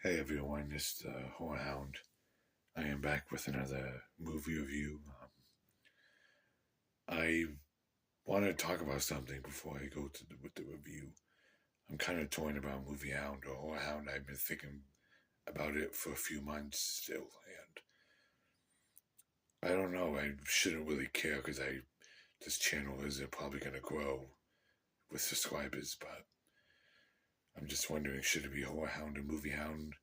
Hey everyone, it's the Whorehound. I am back with another movie review. I want to talk about something before I go with the review. I'm kind of torn about Movie Hound or Whorehound. I've been thinking about it for a few months still, and I don't know. I shouldn't really care because I this channel isn't probably going to grow with subscribers, but I'm just wondering should it be Whorehound or Movie Hound?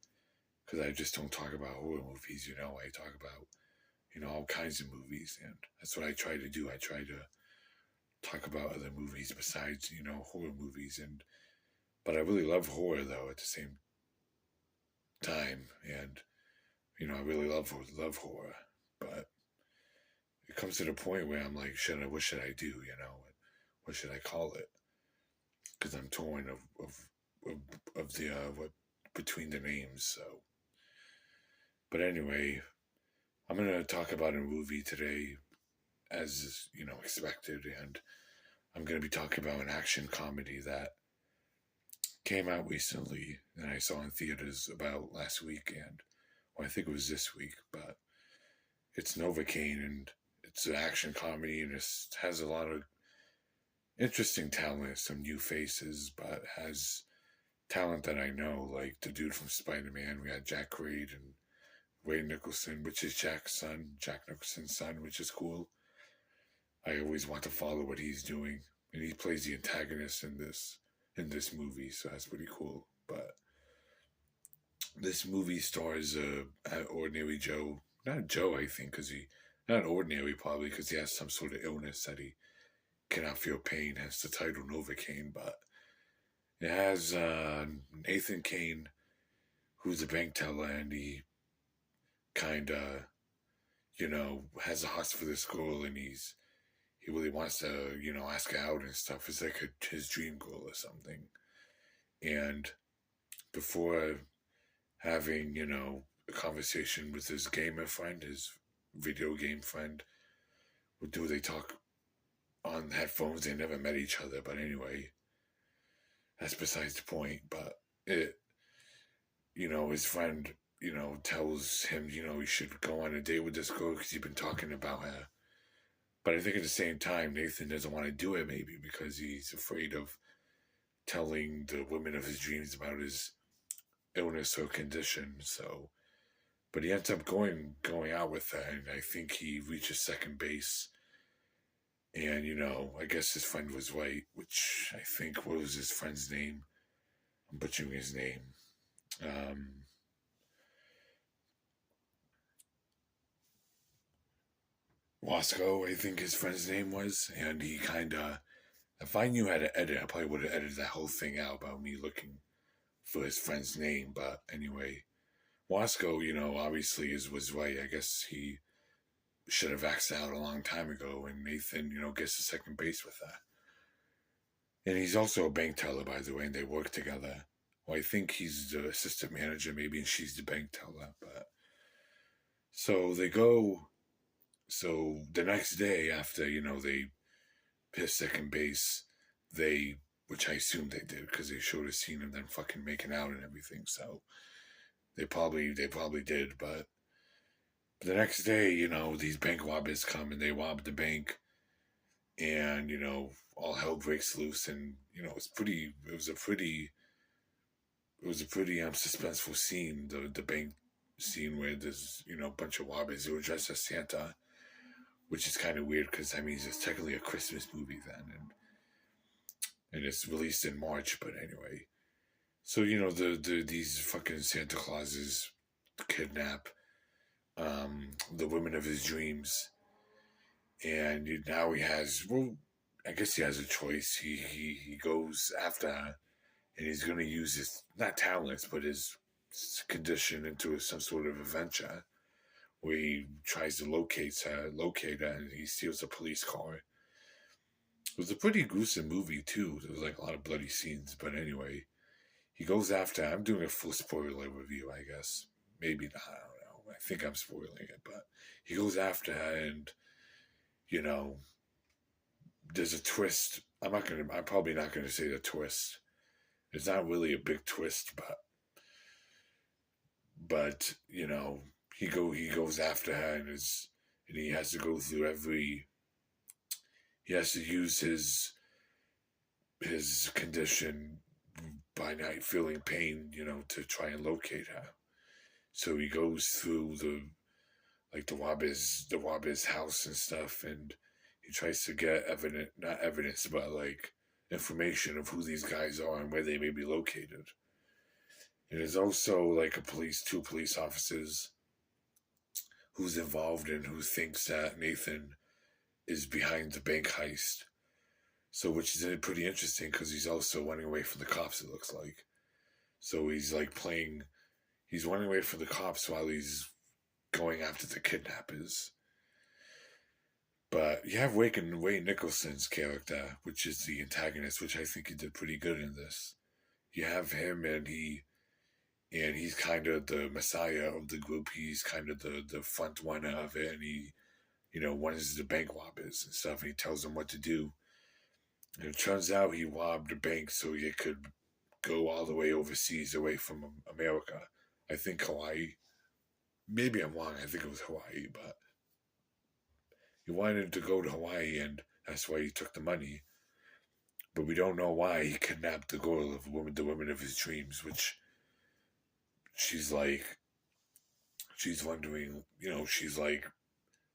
Because I just don't talk about horror movies. I talk about all kinds of movies, and that's what I try to do. I try to talk about other movies besides, horror movies, and but I really love horror though at the same time, and I really love horror, but it comes to the point where I'm like, what should I do? What should I call it? Because I'm torn of the what between the names. So, but anyway, I'm gonna talk about a movie today, as expected, and I'm going to be talking about an action comedy that came out recently and I saw in theaters about last week, and well, I think it was this week, but it's Novacaine, and it's an action comedy, and it has a lot of interesting talent, some new faces, but has talent that I know, like the dude from Spider-Man. We had Jack Quaid and Wade Nicholson, which is Jack Nicholson's son, which is cool. I always want to follow what he's doing, and he plays the antagonist in this movie, so that's pretty cool. But this movie stars ordinary Joe, not Joe, I think, because he not ordinary probably because he has some sort of illness that he cannot feel pain. Hence the title Novacaine. But it has Nathan Kane, who's a bank teller, and he kind of has a heart for this girl, and he really wants to ask her out and stuff. It's like his dream girl or something. And before having, a conversation with his gamer friend, his video game friend. They talk on headphones? They never met each other, but anyway, that's besides the point. But his friend, tells him, he should go on a date with this girl because he's been talking about her. But I think at the same time, Nathan doesn't want to do it, maybe because he's afraid of telling the woman of his dreams about his illness or condition. So, but he ends up going out with her, and I think he reaches second base. And I guess his friend was right, which I think, what was his friend's name? I'm butchering his name. Um, Wasco, I think his friend's name was, and he kind of. If I knew how to edit, I probably would have edited that whole thing out about me looking for his friend's name. But anyway, Wasco, obviously was right. I guess he should have axed out a long time ago, and Nathan, gets to second base with that. And he's also a bank teller, by the way, and they work together. Well, I think he's the assistant manager, maybe, and she's the bank teller. But so they go. So the next day, after they hit second base, which I assume they did because they showed a scene of them fucking making out and everything. So they probably did. But the next day, these bank robbers come and they rob the bank, and all hell breaks loose, and it was a pretty suspenseful scene, the bank scene where there's a bunch of robbers who are dressed as Santa, which is kind of weird because it's technically a Christmas movie then, and it's released in March. But anyway, so these fucking Santa Clauses kidnap the women of his dreams, and now he has, well, I guess he has a choice. He goes after her, and he's going to use his, not talents, but his condition into some sort of adventure where he tries to locate her, and he steals a police car. It was a pretty gruesome movie too. There was like a lot of bloody scenes, but anyway, he goes after her. I'm doing a full spoiler review, I guess. Maybe not. I don't know. I think I'm spoiling it, but he goes after her, and you know, there's a twist. I'm probably not gonna say the twist. It's not really a big twist, but but he goes after her and he has to go through every he has to use his condition by not feeling pain, to try and locate her. So he goes through the Waba's house and stuff, and he tries to get not evidence, but like information of who these guys are and where they may be located. And there's also like two police officers who's involved and who thinks that Nathan is behind the bank heist. So, which is pretty interesting because he's also running away from the cops. It looks like. So he's like playing. He's running away from the cops while he's going after the kidnappers. But you have Wayne Nicholson's character, which is the antagonist, which I think he did pretty good in this. You have him, and he's kind of the messiah of the group. He's kind of the front runner of it, and he runs the bank robbers and stuff. And he tells them what to do. And it turns out he robbed a bank so he could go all the way overseas, away from America. I think Hawaii. Maybe I'm wrong. I think it was Hawaii, but he wanted to go to Hawaii, and that's why he took the money. But we don't know why he kidnapped the girl of the woman of his dreams, which she's like, she's wondering, she's like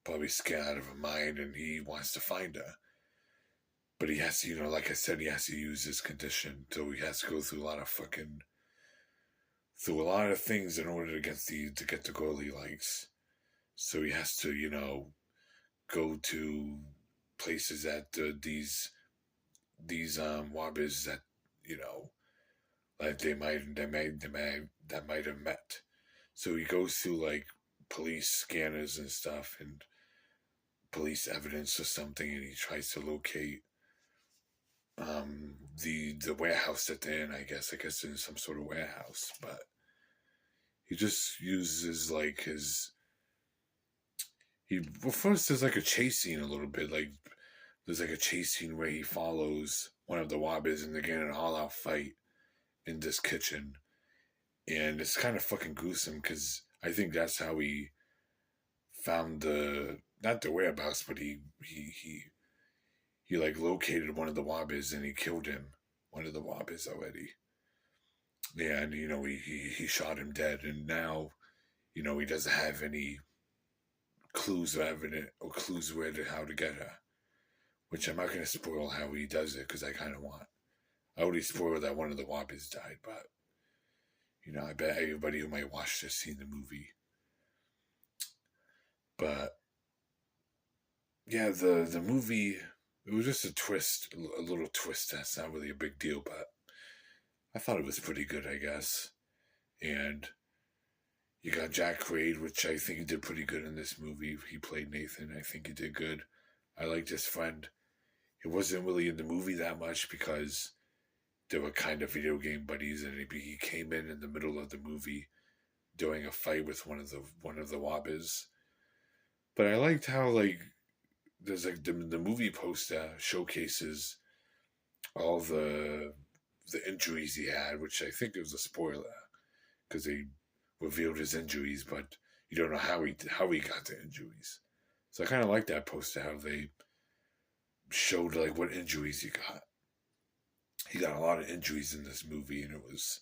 probably scared out of her mind, and he wants to find her. But he has to, like I said, he has to use his condition, so he has to go through a lot of things in order to get the girl he likes. So he has to, go to places that these wabbas that like that might have met. So he goes through like police scanners and stuff and police evidence or something, and he tries to locate the warehouse that they're in. I guess in some sort of warehouse, but he just uses like first there's like a chase scene a little bit, like there's like a chase scene where he follows one of the Wabbas and they get in an all out fight in this kitchen. And it's kind of fucking gruesome because I think that's how he found not the whereabouts, but he like located one of the Wabbas and he killed him, one of the Wabbas already. Yeah, and he shot him dead, and now he doesn't have any clues or evidence or clues how to get her. Which I'm not going to spoil how he does it because I kind of want. I already spoiled that one of the Wabbas died, but I bet everybody who might watch this seen the movie. But yeah, the movie, it was just a twist, a little twist. That's not really a big deal, but I thought it was pretty good, I guess. And you got Jack Quaid, which I think he did pretty good in this movie. He played Nathan. I think he did good. I liked his friend. He wasn't really in the movie that much because they were kind of video game buddies, and he came in the middle of the movie doing a fight with one of the Wabbas. But I liked how like there's like the movie poster showcases all the injuries he had, which I think it was a spoiler because they revealed his injuries, but you don't know how he got the injuries. So I kind of like that poster, how they showed like what injuries he got. He got a lot of injuries in this movie, and it was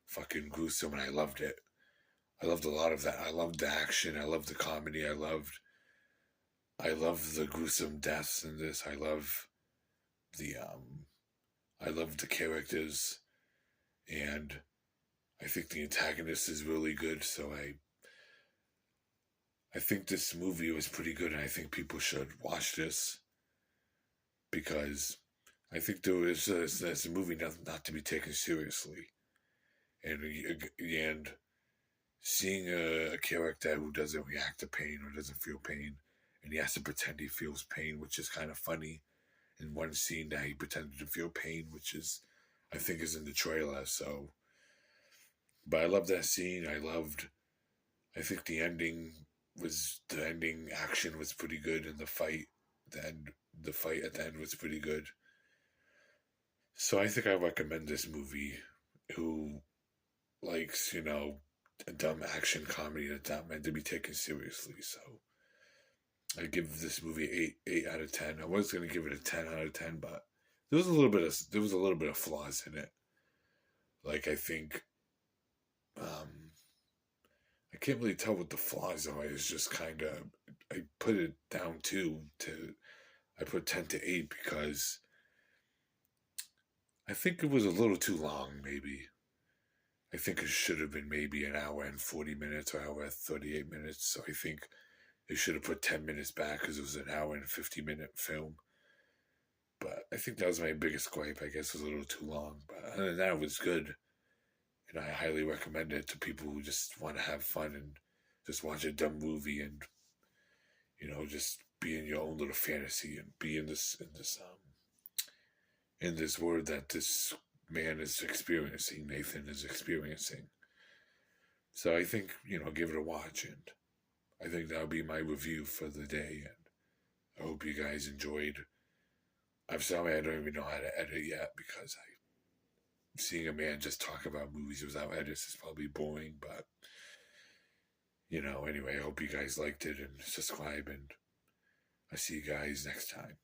fucking gruesome, and I loved it. I loved a lot of that. I loved the action. I loved the comedy. I loved the gruesome deaths in this. I love the characters, and I think the antagonist is really good. So I think this movie was pretty good, and I think people should watch this because I think it's a movie not to be taken seriously, and seeing a character who doesn't react to pain or doesn't feel pain, and he has to pretend he feels pain, which is kind of funny. In one scene, that he pretended to feel pain, which is I think is in the trailer. So, but I love that scene. I think the ending action was pretty good, and the fight at the end was pretty good. So I think I recommend this movie. Who likes a dumb action comedy that's not meant to be taken seriously. So I give this movie eight out of 10. I was gonna give it a 10 out of 10, but there was a little bit of flaws in it. Like I think um, I can't really tell what the flaws are. It's just kind of I put it down to I put 10 to 8 because I think it was a little too long. Maybe I think it should have been maybe an hour and 40 minutes or hour and 38 minutes. So I think they should have put 10 minutes back because it was an hour and 50-minute film. But I think that was my biggest gripe. I guess it was a little too long. But other than that, it was good. And I highly recommend it to people who just want to have fun and just watch a dumb movie and just be in your own little fantasy and be in this world that this man is experiencing, Nathan is experiencing. So I think give it a watch, and I think that'll be my review for the day. And I hope you guys enjoyed. I'm sorry I don't even know how to edit yet because seeing a man just talk about movies without edits is probably boring, but anyway, I hope you guys liked it and subscribe, and I'll see you guys next time.